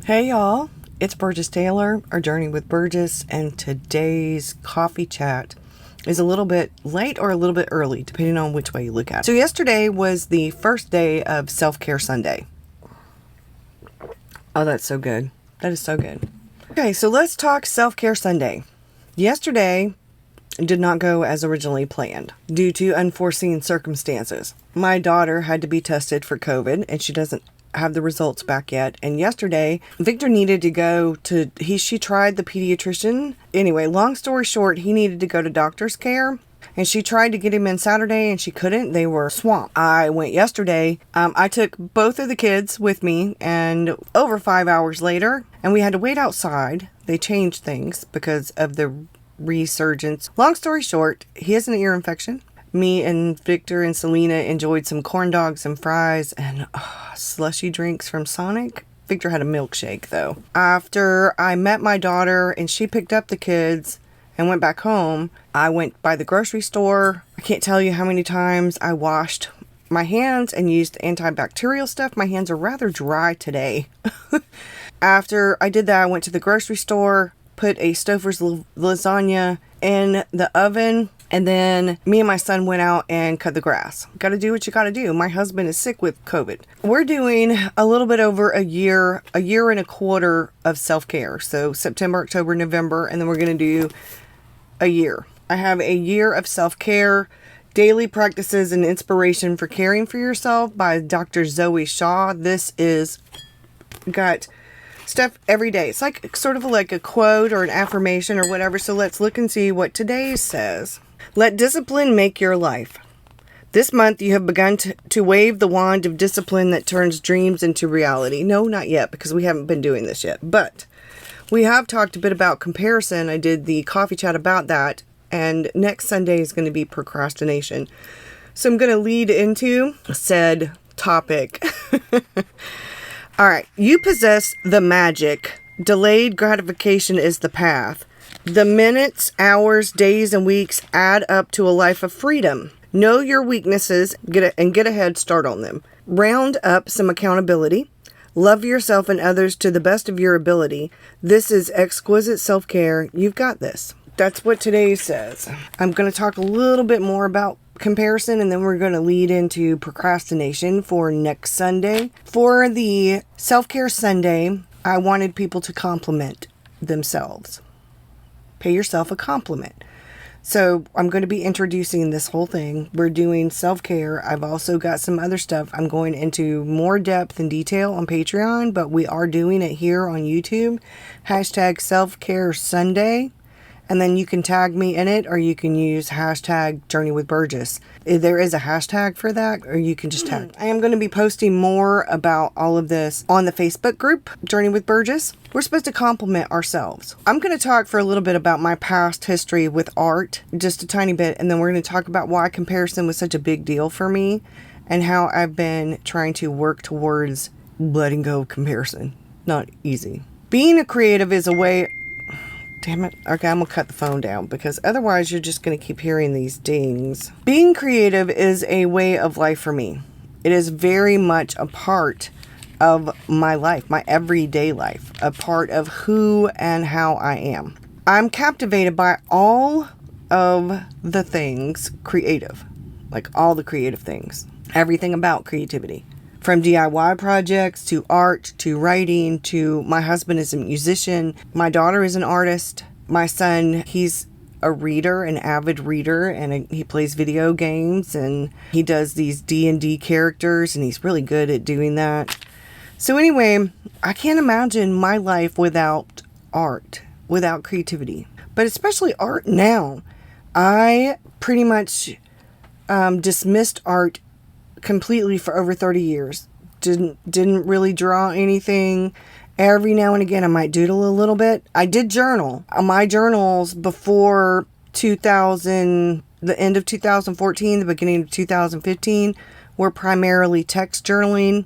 Hey y'all, it's Burgess Taylor, our Journey with Burgess, and today's coffee chat is a little bit late or a little bit early, depending on which way you look at it. So yesterday was the first day of Self-Care Sunday. Oh, that's so good. That is so good. Okay, so let's talk Self-Care Sunday. Yesterday did not go as originally planned due to unforeseen circumstances. My daughter had to be tested for COVID, and she doesn't have the results back yet. And yesterday, Victor needed to go to, she tried the pediatrician. Anyway, long story short, he needed to go to doctor's care. And she tried to get him in Saturday and she couldn't. They were swamped. I went yesterday. I took both of the kids with me, and over 5 hours later, and we had to wait outside. They changed things because of the resurgence. Long story short, he has an ear infection. Me and Victor and Selena enjoyed some corn dogs and fries and slushy drinks from Sonic. Victor had a milkshake though. After I met my daughter and she picked up the kids and went back home, I went by the grocery store. I can't tell you how many times I washed my hands and used antibacterial stuff. My hands are rather dry today. After I did that, I went to the grocery store, put a Stouffer's lasagna in the oven, and then me and my son went out and cut the grass. Got to do what you got to do. My husband is sick with COVID. We're doing a little bit over a year and a quarter of self-care. So September, October, November, and then we're going to do a year. I have a year of self-care, daily practices and inspiration for caring for yourself by Dr. Zoe Shaw. This is got stuff every day. It's like sort of like a quote or an affirmation or whatever. So let's look and see what today says. Let discipline make your life. This month you have begun to wave the wand of discipline that turns dreams into reality. No, not yet, because we haven't been doing this yet. But we have talked a bit about comparison. I did the coffee chat about that. And next Sunday is going to be procrastination. So I'm going to lead into said topic. All right. You possess the magic. Delayed gratification is the path. The minutes, hours, days, and weeks add up to a life of freedom. Know your weaknesses get a head start on them. Round up some accountability. Love yourself and others to the best of your ability. This is exquisite self-care. You've got this. That's what today says. I'm going to talk a little bit more about comparison, and then we're going to lead into procrastination for next Sunday. For the Self-Care Sunday, I wanted people to compliment themselves. Pay yourself a compliment. So I'm going to be introducing this whole thing. We're doing self-care. I've also got some other stuff. I'm going into more depth and detail on Patreon, but we are doing it here on YouTube. Hashtag Self-Care Sunday. And then you can tag me in it, or you can use hashtag Journey with Burgess. There is a hashtag for that, or you can just tag. I am going to be posting more about all of this on the Facebook group, Journey with Burgess. We're supposed to compliment ourselves. I'm going to talk for a little bit about my past history with art, just a tiny bit, and then we're going to talk about why comparison was such a big deal for me, and how I've been trying to work towards letting go of comparison. Not easy. Being a creative is a way... Damn it. Okay, I'm going to cut the phone down because otherwise you're just going to keep hearing these dings. Being creative is a way of life for me. It is very much a part of my life, my everyday life, a part of who and how I am. I'm captivated by all of the things creative, like all the creative things, everything about creativity. From DIY projects to art to writing to my husband is a musician. My daughter is an artist. My son, he's a reader, an avid reader, and he plays video games, and he does these D&D characters, and he's really good at doing that. So anyway, I can't imagine my life without art, without creativity, but especially art now. I pretty much dismissed art completely for over 30 years. Didn't really draw anything. Every now and again I might doodle a little bit. I did journal. My journals before 2000, the end of 2014, the beginning of 2015 were primarily text journaling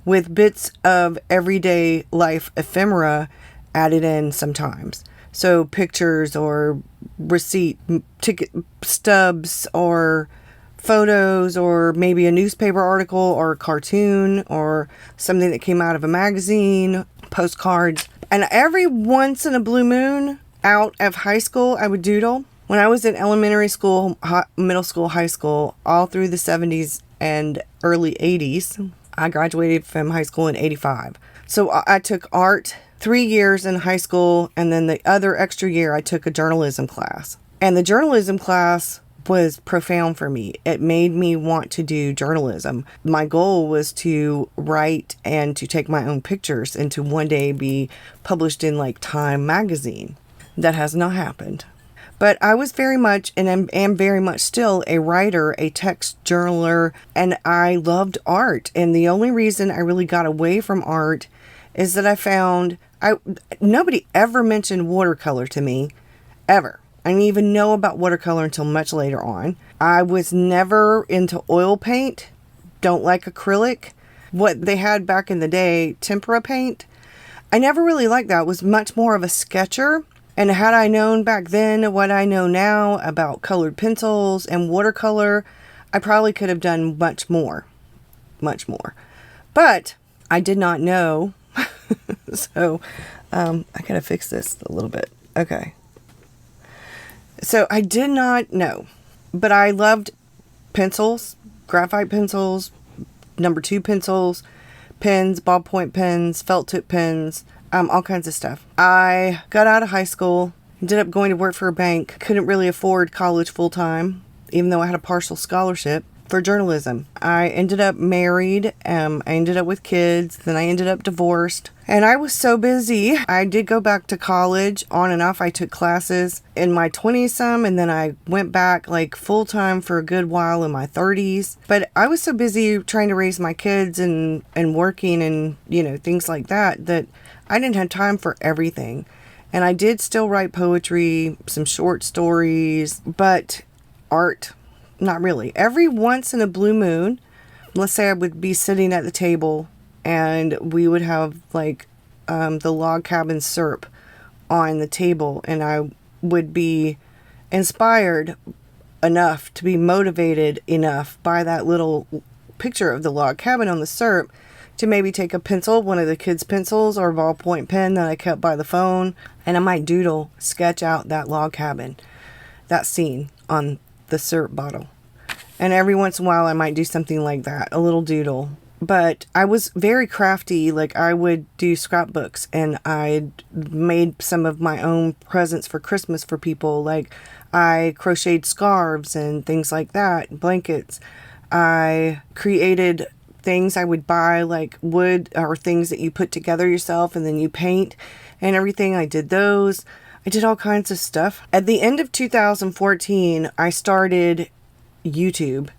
with bits of everyday life ephemera added in sometimes. So pictures or receipt ticket stubs or photos, or maybe a newspaper article or a cartoon or something that came out of a magazine, postcards. And every once in a blue moon out of high school, I would doodle. When I was in elementary school, middle school, high school, all through the 70s and early 80s, I graduated from high school in 85. So I took art 3 years in high school, and then the other extra year I took a journalism class. And the journalism class was profound for me. It made me want to do journalism. My goal was to write and to take my own pictures and to one day be published in like Time magazine. That has not happened. But I was very much, and am very much still, a writer, a text journaler, and I loved art. And the only reason I really got away from art is that I found, nobody ever mentioned watercolor to me, ever. I didn't even know about watercolor until much later on. I was never into oil paint, don't like acrylic. What they had back in the day, tempera paint, I never really liked that. I was much more of a sketcher. And had I known back then what I know now about colored pencils and watercolor, I probably could have done much more. Much more. But I did not know. So I gotta fix this a little bit. Okay. So I did not know. But I loved pencils, graphite pencils, number 2 pencils, pens, ballpoint pens, felt tip pens. All kinds of stuff. I got out of high school, ended up going to work for a bank, couldn't really afford college full time, even though I had a partial scholarship for journalism. I ended up married, I ended up with kids, then I ended up divorced, and I was so busy. I did go back to college on and off. I took classes in my 20s some, and then I went back like full time for a good while in my 30s. But I was so busy trying to raise my kids and working and, things like that, that I didn't have time for everything. And I did still write poetry, some short stories, but art, not really. Every once in a blue moon, let's say I would be sitting at the table and we would have like the log cabin syrup on the table, and I would be inspired enough to be motivated enough by that little picture of the log cabin on the syrup to maybe take a pencil, one of the kids' pencils or a ballpoint pen that I kept by the phone, and I might doodle, sketch out that log cabin, that scene on the syrup bottle. And every once in a while I might do something like that, a little doodle. But I was very crafty. Like I would do scrapbooks, and I made some of my own presents for Christmas for people. Like I crocheted scarves and things like that, blankets. I created things I would buy, like wood or things that you put together yourself and then you paint and everything. I did those. I did all kinds of stuff. At the end of 2014, I started YouTube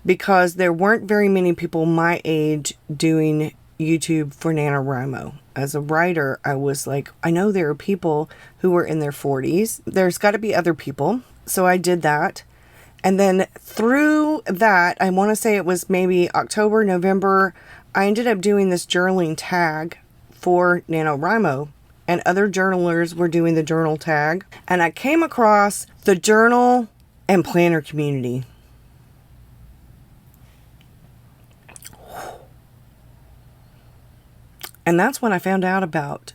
because there weren't very many people my age doing YouTube for NaNoWriMo. As a writer, I was like, I know there are people who are in their 40s. There's got to be other people. So I did that. And then through that, I want to say it was maybe October, November, I ended up doing this journaling tag for NaNoWriMo, and other journalers were doing the journal tag. And I came across the journal and planner community. And that's when I found out about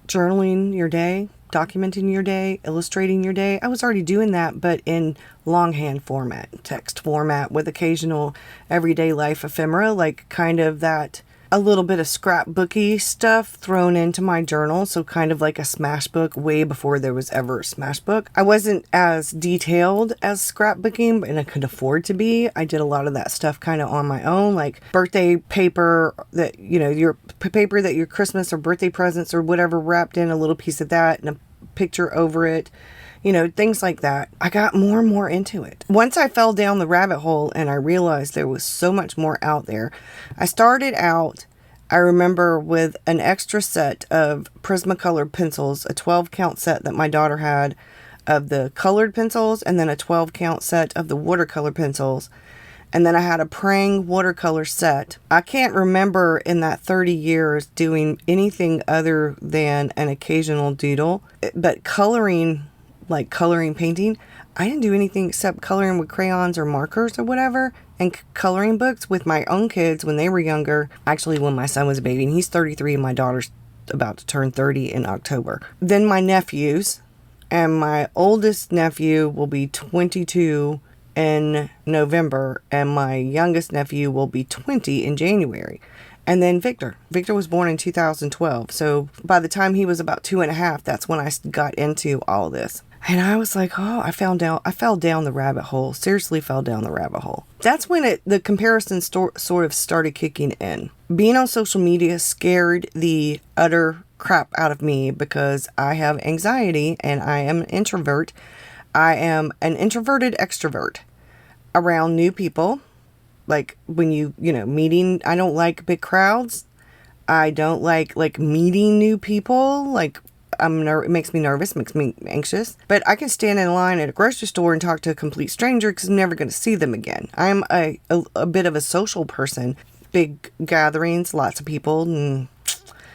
journaling your day, documenting your day, illustrating your day. I was already doing that, but in longhand format, text format, with occasional everyday life ephemera, like kind of that, a little bit of scrapbooky stuff thrown into my journal. So kind of like a smash book way before there was ever a smash book. I wasn't as detailed as scrapbooking, and I could afford to be. I did a lot of that stuff kind of on my own, like birthday paper that, your paper that your Christmas or birthday presents or whatever wrapped in a little piece of that and a picture over it. Things like that. I got more and more into it. Once I fell down the rabbit hole and I realized there was so much more out there, I started out, I remember, with an extra set of Prismacolor pencils, a 12 count set that my daughter had of the colored pencils, and then a 12 count set of the watercolor pencils. And then I had a Prang watercolor set. I can't remember in that 30 years doing anything other than an occasional doodle, but coloring, like coloring painting, I didn't do anything except coloring with crayons or markers or whatever, and coloring books with my own kids when they were younger. Actually, when my son was a baby, and he's 33 and my daughter's about to turn 30 in October. Then my nephews, and my oldest nephew will be 22 in November, and my youngest nephew will be 20 in January. And then Victor was born in 2012. So by the time he was about 2.5, that's when I got into all of this. And I was like, oh, I fell down the rabbit hole. Seriously fell down the rabbit hole. That's when the comparison sort of started kicking in. Being on social media scared the utter crap out of me because I have anxiety and I am an introvert. I am an introverted extrovert around new people. Like when meeting, I don't like big crowds. I don't like meeting new people. Like it makes me nervous, makes me anxious. But I can stand in line at a grocery store and talk to a complete stranger because I'm never going to see them again. I'm a bit of a social person. Big gatherings, lots of people. And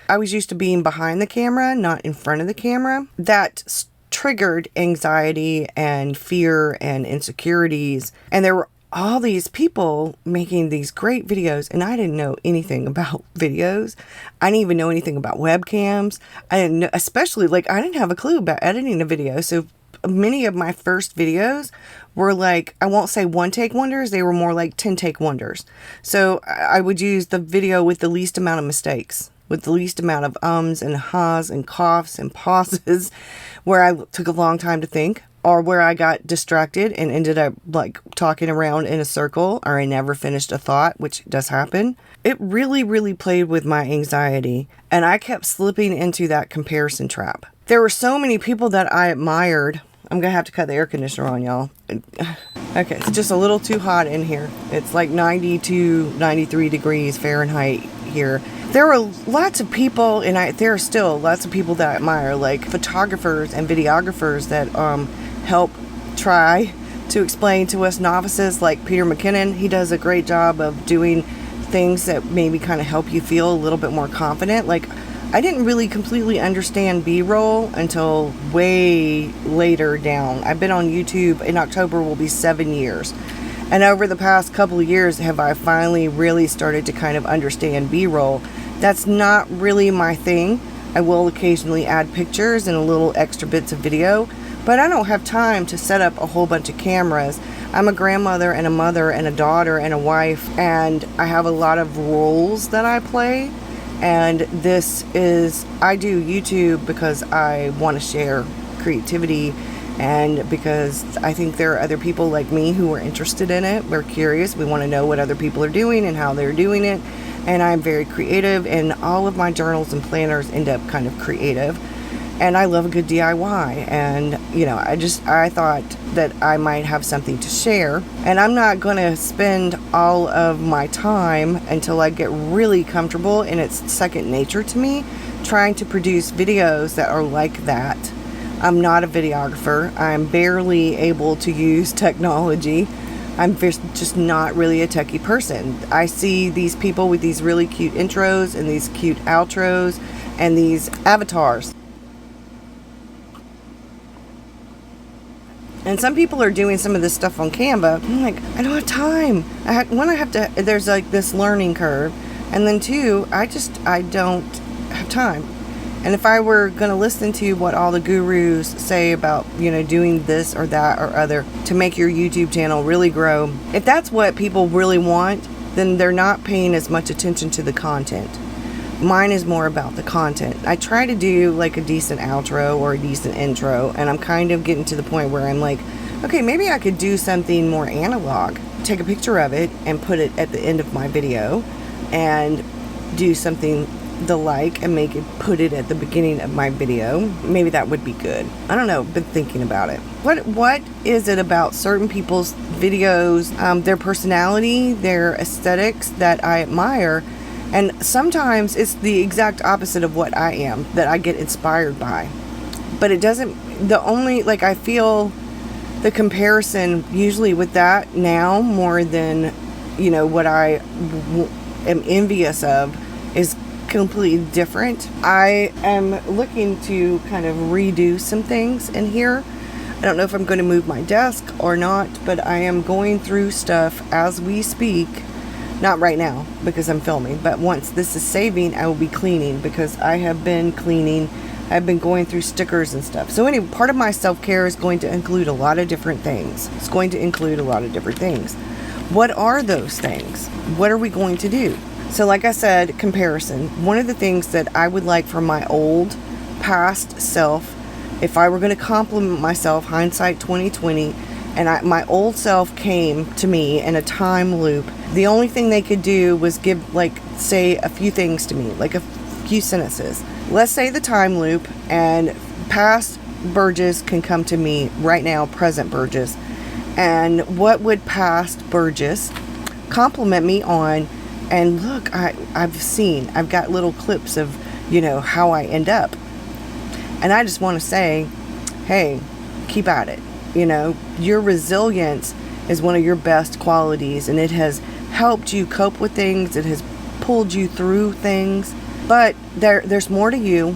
I was used to being behind the camera, not in front of the camera. That triggered anxiety and fear and insecurities. And there were all these people making these great videos, and I didn't know anything about videos. I didn't even know anything about webcams. I didn't know, especially I didn't have a clue about editing a video. So many of my first videos were I won't say one take wonders. They were more like 10 take wonders. So I would use the video with the least amount of mistakes, with the least amount of ums and ahs and coughs and pauses, where I took a long time to think, or where I got distracted and ended up talking around in a circle, or I never finished a thought, which does happen. It really, really played with my anxiety, and I kept slipping into that comparison trap. There were so many people that I admired. I'm going to have to cut the air conditioner on, y'all. Okay, it's just a little too hot in here. It's 92, 93 degrees Fahrenheit here. There are lots of people, and there are still lots of people that I admire, like photographers and videographers that help try to explain to us novices, like Peter McKinnon. He does a great job of doing things that maybe kind of help you feel a little bit more confident. I didn't really completely understand B-roll until way later down. I've been on YouTube. In October will be 7 years. And over the past couple of years have I finally really started to kind of understand B-roll. That's not really my thing. I will occasionally add pictures and a little extra bits of video, but I don't have time to set up a whole bunch of cameras. I'm a grandmother and a mother and a daughter and a wife, and I have a lot of roles that I play. And I do YouTube because I want to share creativity, and because I think there are other people like me who are interested in it. We're curious. We want to know what other people are doing and how they're doing it. And I'm very creative, and all of my journals and planners end up kind of creative. And I love a good DIY. And, I thought that I might have something to share. And I'm not going to spend all of my time until I get really comfortable and it's second nature to me trying to produce videos that are like that. I'm not a videographer. I'm barely able to use technology. I'm just not really a techie person. I see these people with these really cute intros and these cute outros and these avatars. And some people are doing some of this stuff on Canva. I'm like, I don't have time. There's this learning curve. And then two, I don't have time. And if I were going to listen to what all the gurus say about, doing this or that or other to make your YouTube channel really grow, if that's what people really want, then they're not paying as much attention to the content. Mine is more about the content. I try to do a decent outro or a decent intro, and I'm kind of getting to the point where I'm like, okay, maybe I could do something more analog. Take a picture of it and put it at the end of my video, and do something and put it at the beginning of my video. Maybe that would be good. I don't know, been thinking about it. What is it about certain people's videos, their personality, their aesthetics that I admire? And sometimes it's the exact opposite of what I am, that I get inspired by. But it doesn't, I feel the comparison usually with that now more than, what I am envious of is completely different. I am looking to kind of redo some things in here. I don't know if I'm going to move my desk or not, but I am going through stuff as we speak Not right now because I'm filming, but once this is saving, I will be cleaning because I have been cleaning. I've been going through stickers and stuff. So anyway, part of my self-care is going to include a lot of different things. It's going to include a lot of different things. What are those things? What are we going to do? So like I said, comparison. One of the things that I would like for my old past self, if I were going to compliment myself, hindsight 2020, and my old self came to me in a time loop, the only thing they could do was give, like, say a few things to me, like a few sentences. Let's say the time loop, and past Burgess can come to me right now, present Burgess. And what would past Burgess compliment me on? And look, I've got little clips of, how I end up. And I just want to say, hey, keep at it. Your resilience is one of your best qualities, and it has helped you cope with things. It has pulled you through things. But there's more to you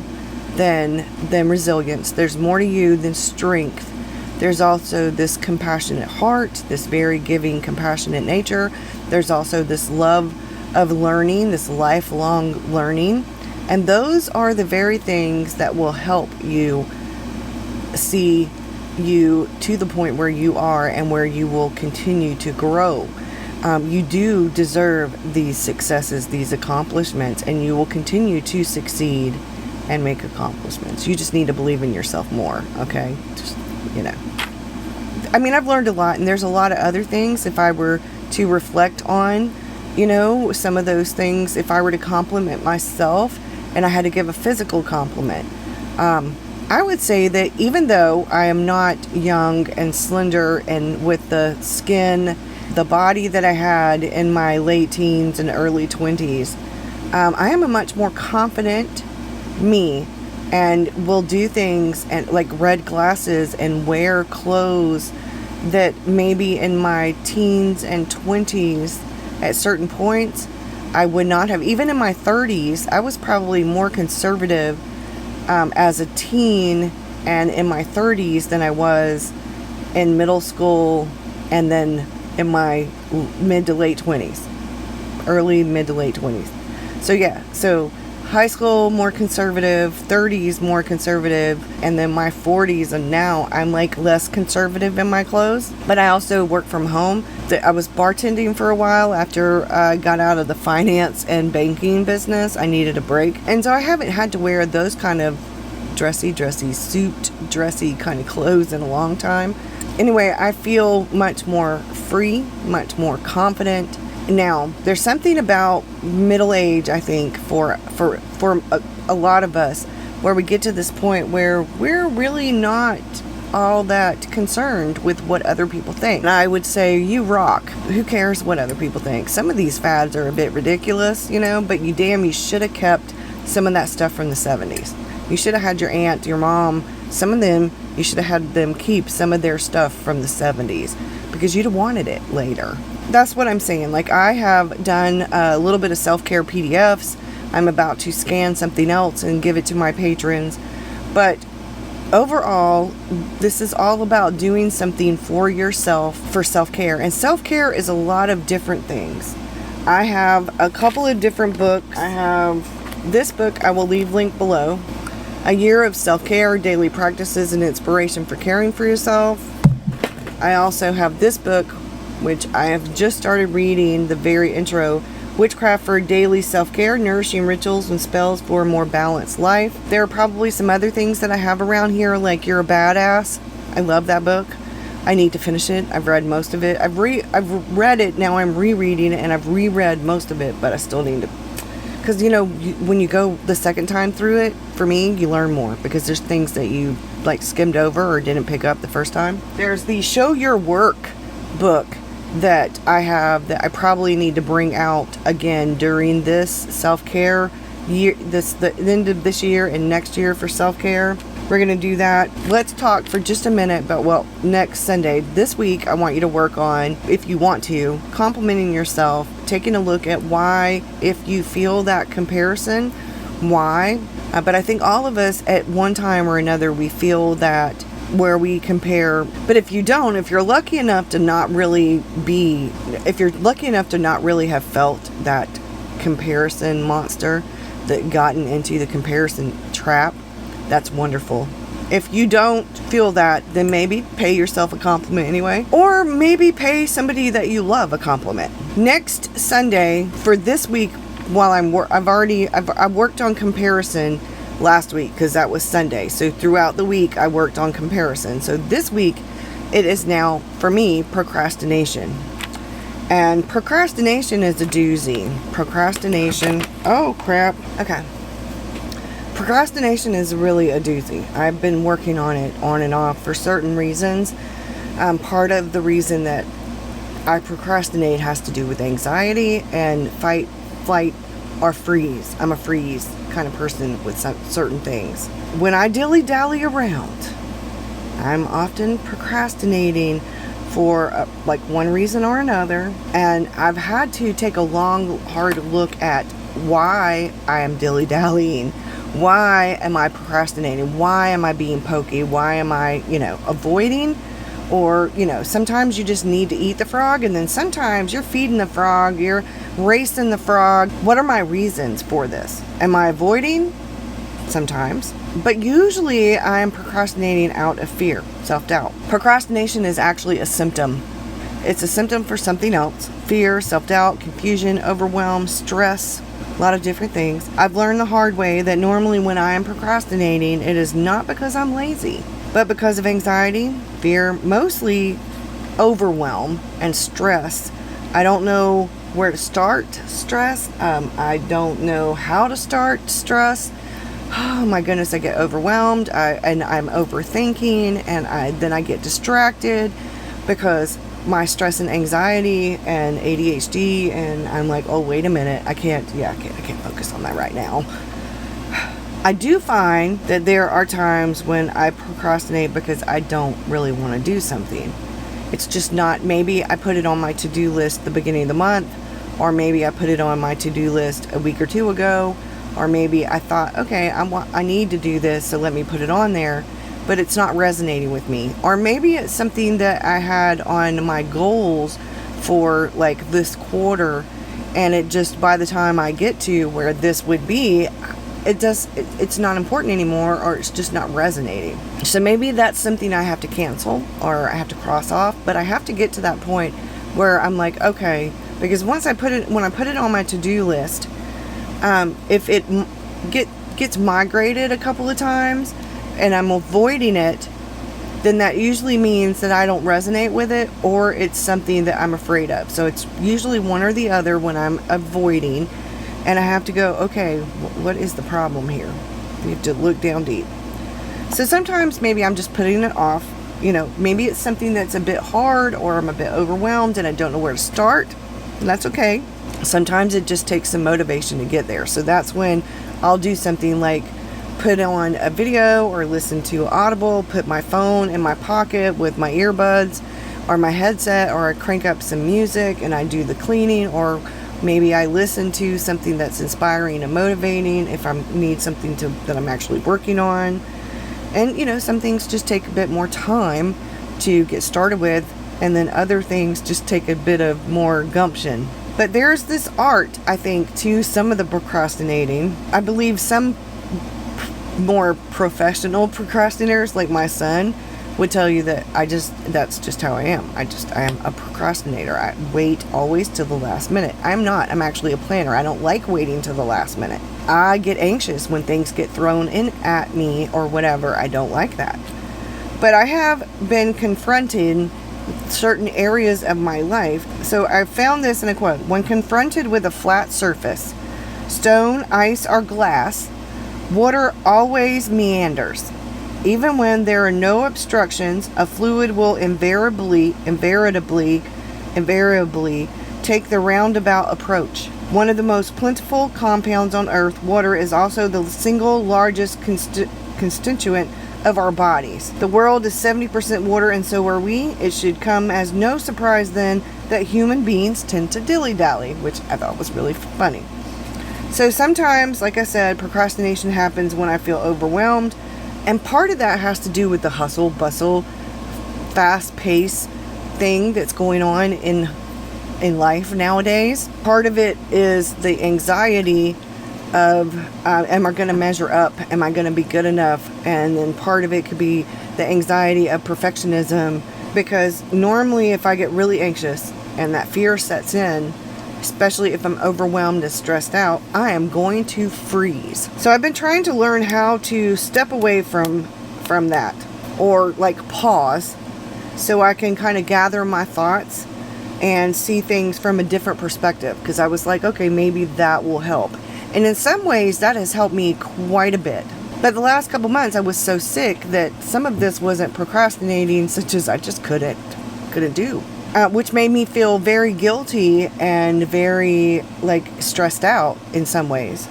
than resilience. There's more to you than strength. There's also this compassionate heart, this very giving, compassionate nature. There's also this love of learning, this lifelong learning. And those are the very things that will help you see you to the point where you are and where you will continue to grow. You do deserve these successes, these accomplishments, and you will continue to succeed and make accomplishments. You just need to believe in yourself more, okay? Just, I've learned a lot, and there's a lot of other things. If I were to reflect on, some of those things, if I were to compliment myself and I had to give a physical compliment, I would say that even though I am not young and slender and with the skin, the body that I had in my late teens and early 20s, I am a much more confident me and will do things and like red glasses and wear clothes that maybe in my teens and 20s at certain points I would not have. Even in my 30s, I was probably more conservative as a teen and in my 30s than I was in middle school and then in my mid to late 20s, early mid to late 20s. So high school more conservative, 30s more conservative, and then my 40s, and now I'm like less conservative in my clothes. But I also work from home. I was bartending for a while after I got out of the finance and banking business. I needed a break, and so I haven't had to wear those kind of dressy suit, dressy kind of clothes in a long time. Anyway, I feel much more free, much more confident. Now, there's something about middle age, I think, for a lot of us, where we get to this point where we're really not all that concerned with what other people think. And I would say, you rock. Who cares what other people think? Some of these fads are a bit ridiculous, but you should have kept some of that stuff from the 70s. You should have had your aunt, your mom, some of them, you should have had them keep some of their stuff from the 70s because you'd have wanted it later. That's what I'm saying. Like, I have done a little bit of self-care PDFs. I'm about to scan something else and give it to my patrons. But overall, this is all about doing something for yourself for self-care. And self-care is a lot of different things. I have a couple of different books. I have this book, I will leave link below. A Year of Self-Care, Daily Practices and Inspiration for Caring for Yourself. I also have this book, which I have just started reading, the very intro, Witchcraft for Daily Self-Care, Nourishing Rituals and Spells for a More Balanced Life. There are probably some other things that I have around here, like You're a Badass. I love that book. I need to finish it. I've read most of it. I've read it, now I'm rereading it, and I've reread most of it, but I still need to. Because, when you go the second time through it, for me, you learn more. Because there's things that you, skimmed over or didn't pick up the first time. There's the Show Your Work book that I have that I probably need to bring out again during this self-care year, the end of this year and next year for self-care. We're going to do that. Let's talk for just a minute about, next Sunday. This week, I want you to work on, if you want to, complimenting yourself, taking a look at why, if you feel that comparison, why. But I think all of us at one time or another, we feel that where we compare. But if you don't, if you're lucky enough to not really have felt that comparison monster, that gotten into the comparison trap, that's wonderful. If you don't feel that, then maybe pay yourself a compliment anyway, or maybe pay somebody that you love a compliment. Next Sunday for this week, while I worked on comparison last week because that was Sunday. So throughout the week I worked on comparison. So this week it is now for me procrastination. And procrastination is a doozy. Procrastination. Oh crap. Okay. Procrastination is really a doozy. I've been working on it on and off for certain reasons. Part of the reason that I procrastinate has to do with anxiety and fight, flight, or freeze. I'm a freeze kind of person with certain things. When I dilly-dally around, I'm often procrastinating for like one reason or another. And I've had to take a long, hard look at why I am dilly-dallying. Why am I procrastinating? Why am I being pokey? Why am I, avoiding? Or, sometimes you just need to eat the frog, and then sometimes you're feeding the frog, you're racing the frog. What are my reasons for this? Am I avoiding? Sometimes. But usually I am procrastinating out of fear, self-doubt. Procrastination is actually a symptom. It's a symptom for something else. Fear, self-doubt, confusion, overwhelm, stress. A lot of different things. I've learned the hard way that normally when I am procrastinating, it is not because I'm lazy, but because of anxiety, fear, mostly overwhelm and stress. I don't know where to start stress. I don't know how to start stress. Oh my goodness, I get overwhelmed and I'm overthinking, and then I get distracted because my stress and anxiety and ADHD, and I'm like, oh wait a minute, I can't focus on that right now. I do find that there are times when I procrastinate because I don't really want to do something. It's just not, maybe I put it on my to-do list the beginning of the month, or maybe I put it on my to-do list a week or two ago, or maybe I thought, okay, I need to do this, so let me put it on there, but it's not resonating with me. Or maybe it's something that I had on my goals for like this quarter, and it just, by the time I get to where this would be, it's not important anymore, or it's just not resonating. So maybe that's something I have to cancel, or I have to cross off, but I have to get to that point where I'm like, okay, because when I put it on my to-do list, if it gets migrated a couple of times and I'm avoiding it, then that usually means that I don't resonate with it, or it's something that I'm afraid of. So it's usually one or the other when I'm avoiding, and I have to go, okay, what is the problem here? You have to look down deep. So sometimes maybe I'm just putting it off. Maybe it's something that's a bit hard, or I'm a bit overwhelmed and I don't know where to start, and that's okay. Sometimes it just takes some motivation to get there. So that's when I'll do something like put on a video or listen to Audible, put my phone in my pocket with my earbuds or my headset, or I crank up some music and I do the cleaning, or maybe I listen to something that's inspiring and motivating if I need something that I'm actually working on. And some things just take a bit more time to get started with, and then other things just take a bit of more gumption. But there's this art, I think, to some of the procrastinating. I believe some more professional procrastinators, like my son, would tell you that that's just how I am. I am a procrastinator. I wait always till the last minute. I'm not. I'm actually a planner. I don't like waiting till the last minute. I get anxious when things get thrown in at me or whatever. I don't like that. But I have been confronting certain areas of my life. So I found this in a quote: when confronted with a flat surface, stone, ice, or glass, water always meanders. Even when there are no obstructions, a fluid will invariably take the roundabout approach. One of the most plentiful compounds on Earth, water is also the single largest constituent of our bodies. The world is 70% water, and so are we. It should come as no surprise then that human beings tend to dilly-dally, which I thought was really funny. So sometimes, like I said, procrastination happens when I feel overwhelmed, And part of that has to do with the hustle, bustle, fast pace thing that's going on in life nowadays. Part of it is the anxiety of, am I going to measure up? Am I going to be good enough? And then part of it could be the anxiety of perfectionism, because normally if I get really anxious and that fear sets in, especially if I'm overwhelmed and stressed out, I am going to freeze. So I've been trying to learn how to step away from that, or like pause, so I can kind of gather my thoughts and see things from a different perspective, because I was like, okay, maybe that will help. And in some ways that has helped me quite a bit. But the last couple months I was so sick that some of this wasn't procrastinating, such as I just couldn't do. Which made me feel very guilty and very stressed out in some ways.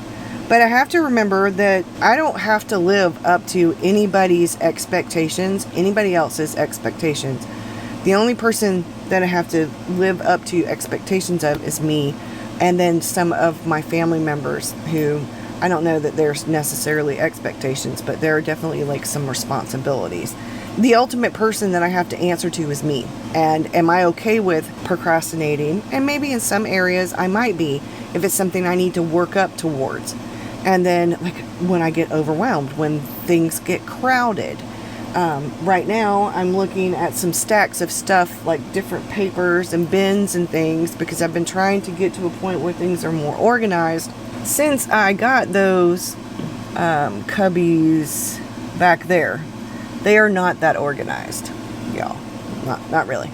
But I have to remember that I don't have to live up to anybody's expectations, anybody else's expectations. The only person that I have to live up to expectations of is me, and then some of my family members who I don't know that there's necessarily expectations, but there are definitely some responsibilities. The ultimate person that I have to answer to is me. And am I okay with procrastinating? And maybe in some areas I might be, if it's something I need to work up towards. And then when I get overwhelmed, when things get crowded. Right now I'm looking at some stacks of stuff, like different papers and bins and things, because I've been trying to get to a point where things are more organized. Since I got those cubbies back there, they are not that organized, y'all. Not really.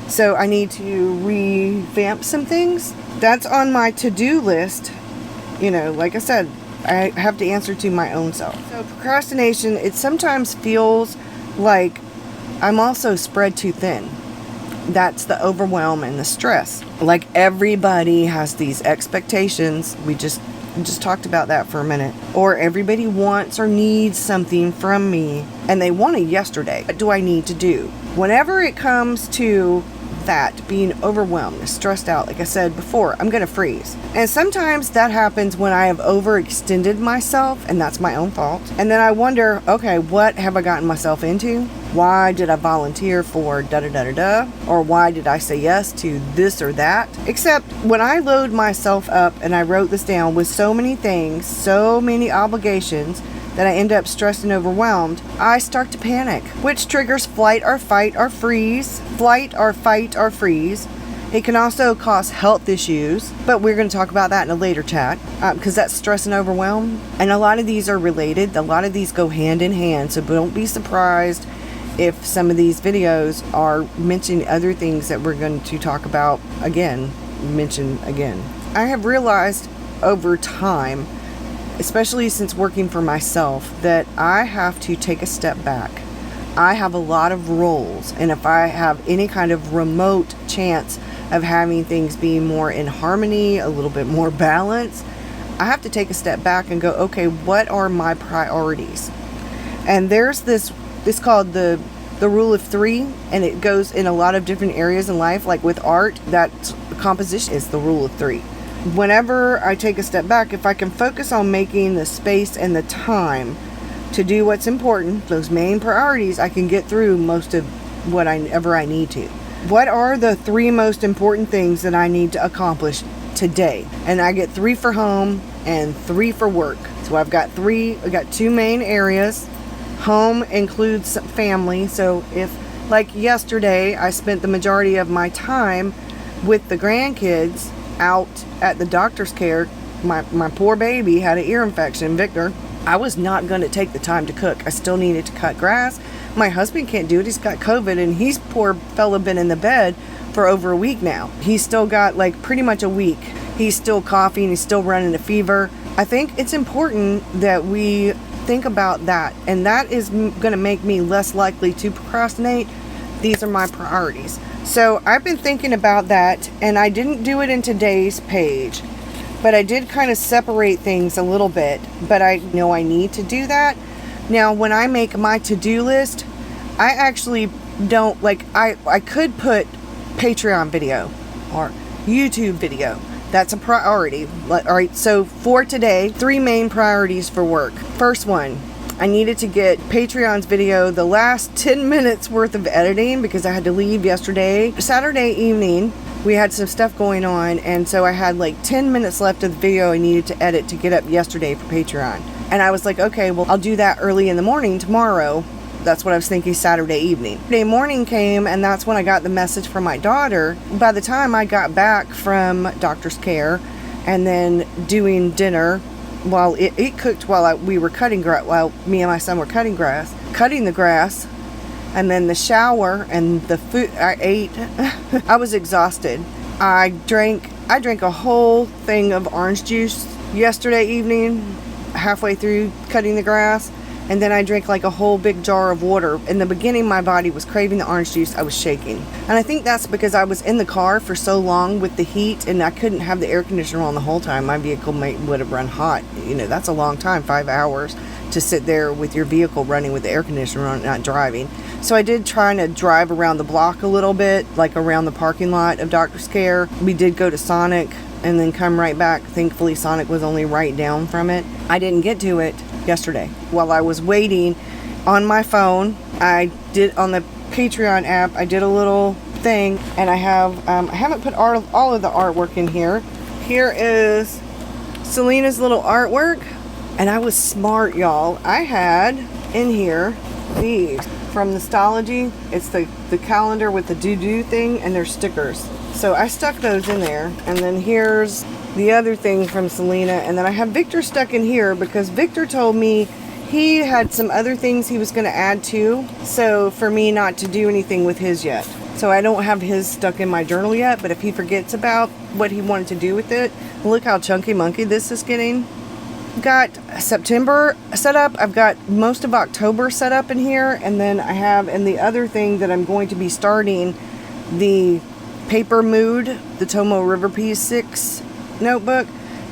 So I need to revamp some things. That's on my to-do list. Like I said, I have to answer to my own self. So procrastination, it sometimes feels like I'm also spread too thin. That's the overwhelm and the stress. Like everybody has these expectations. We just talked about that for a minute. Or everybody wants or needs something from me, and they want it yesterday. What do I need to do? Whenever it comes to that, being overwhelmed, stressed out, like I said before, I'm gonna freeze. And sometimes that happens when I have overextended myself, and that's my own fault. And then I wonder, okay, what have I gotten myself into? Why did I volunteer for da-da-da-da-da? Or why did I say yes to this or that? Except when I load myself up, and I wrote this down, with so many things, so many obligations, that I end up stressed and overwhelmed, I start to panic, which triggers flight or fight or freeze. Flight or fight or freeze. It can also cause health issues, but we're going to talk about that in a later chat, because that's stress and overwhelm. And a lot of these are related. A lot of these go hand in hand, so don't be surprised if some of these videos are mentioning other things that we're going to talk about mention again. I have realized over time, especially since working for myself, that I have to take a step back. I have a lot of roles, and if I have any kind of remote chance of having things being more in harmony, a little bit more balanced, I have to take a step back and go, okay, what are my priorities? And there's this called the rule of 3, and it goes in a lot of different areas in life. Like with art, that composition is the rule of 3. Whenever I take a step back, if I can focus on making the space and the time to do what's important, those main priorities, I can get through most of whatever I need to. What are the 3 most important things that I need to accomplish today? And I get 3 for home and 3 for work. So I've got 2 main areas. Home includes family. So if, like yesterday, I spent the majority of my time with the grandkids out at the doctor's care. My poor baby had an ear infection, Victor. I was not going to take the time to cook. I still needed to cut grass. My husband can't do it. He's got COVID, and he's, poor fella, been in the bed for over a week now. He's still got pretty much a week. He's still coughing. He's still running a fever. I think it's important that we think about that, and that is going to make me less likely to procrastinate. These are my priorities. So I've been thinking about that, and I didn't do it in today's page, but I did kind of separate things a little bit, but I know I need to do that. Now, when I make my to-do list, I actually don't, I could put Patreon video or YouTube video. That's a priority. All right, so for today, 3 main priorities for work. First one, I needed to get Patreon's video, the last 10 minutes worth of editing, because I had to leave yesterday. Saturday evening, we had some stuff going on, and so I had like 10 minutes left of the video I needed to edit to get up yesterday for Patreon. And I was like, okay, well, I'll do that early in the morning tomorrow. That's what I was thinking, Saturday evening. Saturday morning came, and that's when I got the message from my daughter. By the time I got back from doctor's care and then doing dinner, while it cooked while we were cutting grass, while me and my son were cutting the grass, and then the shower and the food I ate. I was exhausted. I drank a whole thing of orange juice yesterday evening, halfway through cutting the grass, and then I drank like a whole big jar of water. In the beginning, my body was craving the orange juice. I was shaking. And I think that's because I was in the car for so long with the heat, and I couldn't have the air conditioner on the whole time. My vehicle would have run hot. You know, that's a long time, 5 hours, to sit there with your vehicle running with the air conditioner on, not driving. So I did try to drive around the block a little bit, like around the parking lot of Doctor's Care. We did go to Sonic and then come right back. Thankfully, Sonic was only right down from it. I didn't get to it yesterday. While I was waiting on my phone, I did on the Patreon app, I did a little thing, and I haven't put all of the artwork in here. Here is Selena's little artwork, and I was smart, y'all. I had in here these from Nostology. It's the calendar with the doo-doo thing, and they're stickers. So I stuck those in there, and then here's the other thing from Selena, and then I have Victor stuck in here because Victor told me he had some other things he was going to add to, so for me not to do anything with his yet. So I don't have his stuck in my journal yet, but if he forgets about what he wanted to do with it, look how chunky monkey this is getting. Got September set up. I've got most of October set up in here, and then I have in the other thing that I'm going to be starting, the Paper Mood, the Tomo River P6 notebook.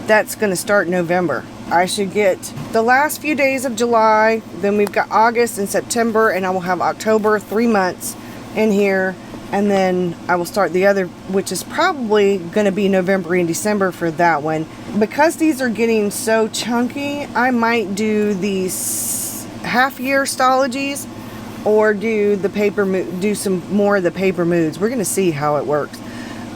That's going to start November. I should get the last few days of July, then we've got August and September, and I will have October, 3 months in here, and then I will start the other, which is probably going to be November and December for that one. Because these are getting so chunky, I might do these half-year stologies or do some more of the paper moods. We're going to see how it works.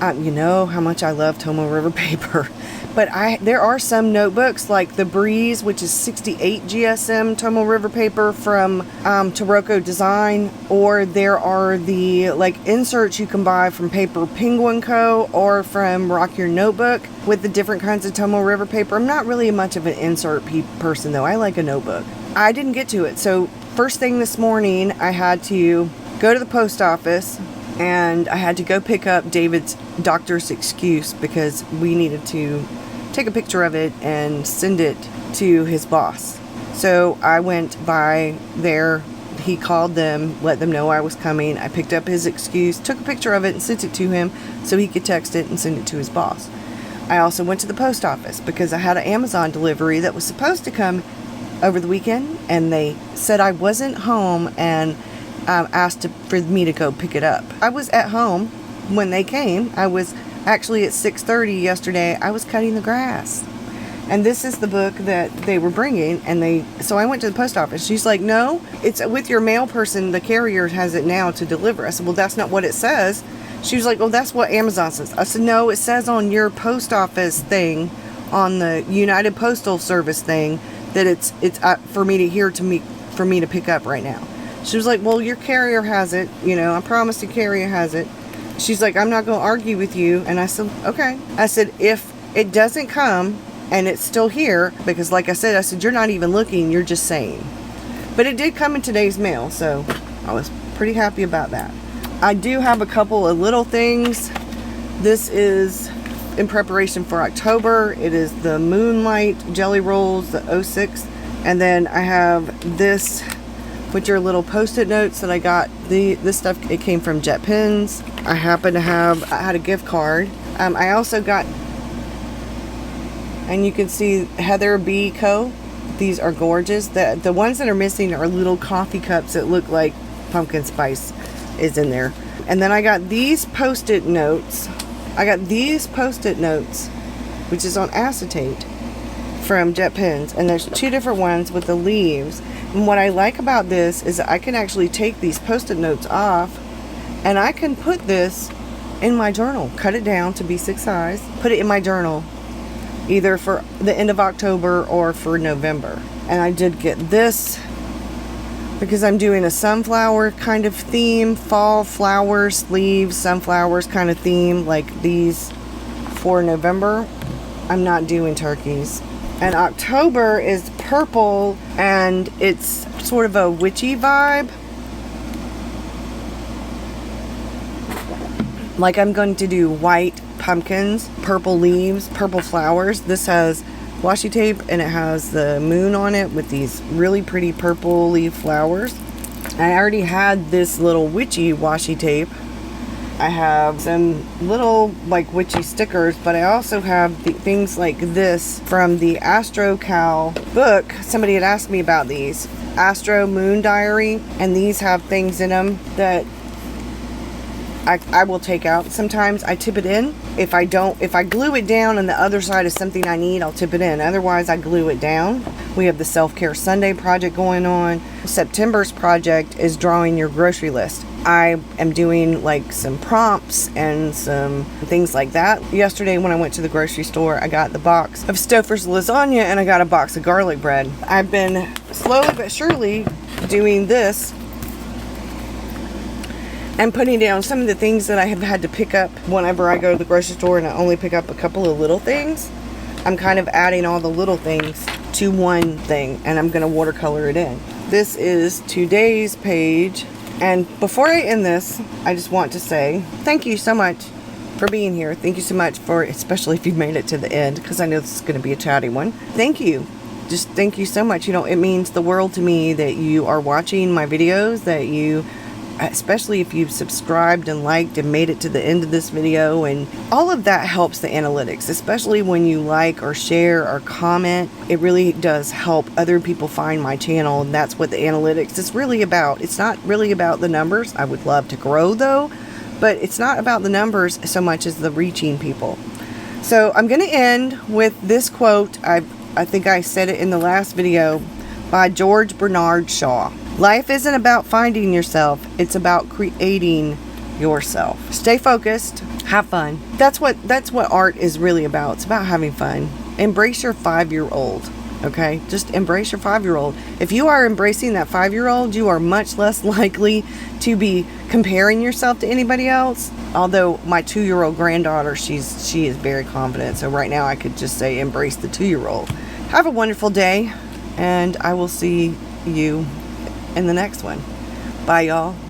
You know how much I love Tomo River paper. But there are some notebooks like the Breeze, which is 68 GSM Tomo River paper from Taroko Design, or there are the like inserts you can buy from Paper Penguin Co. or from Rock Your Notebook with the different kinds of Tomo River paper. I'm not really much of an insert person though. I like a notebook. I didn't get to it. So first thing this morning, I had to go to the post office and I had to go pick up David's doctor's excuse because we needed to take a picture of it and send it to his boss. So I went by there. He called them, let them know I was coming. I picked up his excuse, took a picture of it and sent it to him so he could text it and send it to his boss. I also went to the post office because I had an Amazon delivery that was supposed to come over the weekend, and they said I wasn't home and asked for me to go pick it up. I was at home when they came. I was actually at 6:30 yesterday. I was cutting the grass, and this is the book that they were bringing. And so I went to the post office. She's like, "No, it's with your mail person. The carrier has it now to deliver." I said, "Well, that's not what it says." She was like, "Well, that's what Amazon says." I said, "No, it says on your post office thing, on the United Postal Service thing, that it's for me to pick up right now." She was like, "Well, your carrier has it. You know, I promised the carrier has it." She's like, "I'm not going to argue with you." And I said, "Okay." I said, "If it doesn't come and it's still here," because like I said, "You're not even looking, you're just saying." But it did come in today's mail, so I was pretty happy about that. I do have a couple of little things. This is in preparation for October. It is the Moonlight Jelly Rolls, the 06. And then I have this, which are little post-it notes that I got. This stuff, it came from Jet Pens. I had a gift card. I also got, and you can see Heather B. Co. These are gorgeous. The ones that are missing are little coffee cups that look like pumpkin spice is in there. And then I got these post-it notes. Which is on acetate, from Jet Pens, and there's 2 different ones with the leaves. And what I like about this is that I can actually take these post-it notes off, and I can put this in my journal, cut it down to B6 size, put it in my journal, either for the end of October or for November. And I did get this because I'm doing a sunflower kind of theme, fall flowers, leaves, sunflowers kind of theme, like these for November. I'm not doing turkeys. And October is purple, and it's sort of a witchy vibe. Like I'm going to do white pumpkins, purple leaves, purple flowers. This has washi tape, and it has the moon on it with these really pretty purple leaf flowers. I already had this little witchy washi tape. I have some little like witchy stickers, but I also have the things like this from the Astro Cow book. Somebody had asked me about these. Astro Moon Diary, and these have things in them that I will take out. Sometimes I tip it in. If I glue it down and the other side is something I need, I'll tip it in. Otherwise, I glue it down. We have the Self-Care Sunday project going on. September's project is drawing your grocery list. I am doing like some prompts and some things like that. Yesterday when I went to the grocery store, I got the box of Stouffer's lasagna and I got a box of garlic bread. I've been slowly but surely doing this and putting down some of the things that I have had to pick up whenever I go to the grocery store, and I only pick up a couple of little things. I'm kind of adding all the little things to one thing, and I'm going to watercolor it in. This is today's page, and before I end this, I just want to say thank you so much for being here. Thank you so much for, especially if you've made it to the end, because I know this is going to be a chatty one. Thank you. Just thank you so much. You know, it means the world to me that you are watching my videos, that you, especially if you've subscribed and liked and made it to the end of this video, and all of that helps the analytics, especially when you like or share or comment. It really does help other people find my channel, and that's what the analytics is really about. It's not really about the numbers. I would love to grow though, but it's not about the numbers so much as the reaching people. So I'm going to end with this quote. I think I said it in the last video, by George Bernard Shaw. Life isn't about finding yourself, it's about creating yourself. Stay focused, have fun. That's what art is really about. It's about having fun. Embrace your 5-year-old, okay? Just embrace your 5-year-old. If you are embracing that 5-year-old, you are much less likely to be comparing yourself to anybody else. Although my 2-year-old granddaughter, she is very confident. So right now I could just say embrace the 2-year-old. Have a wonderful day, and I will see you in the next one. Bye, y'all.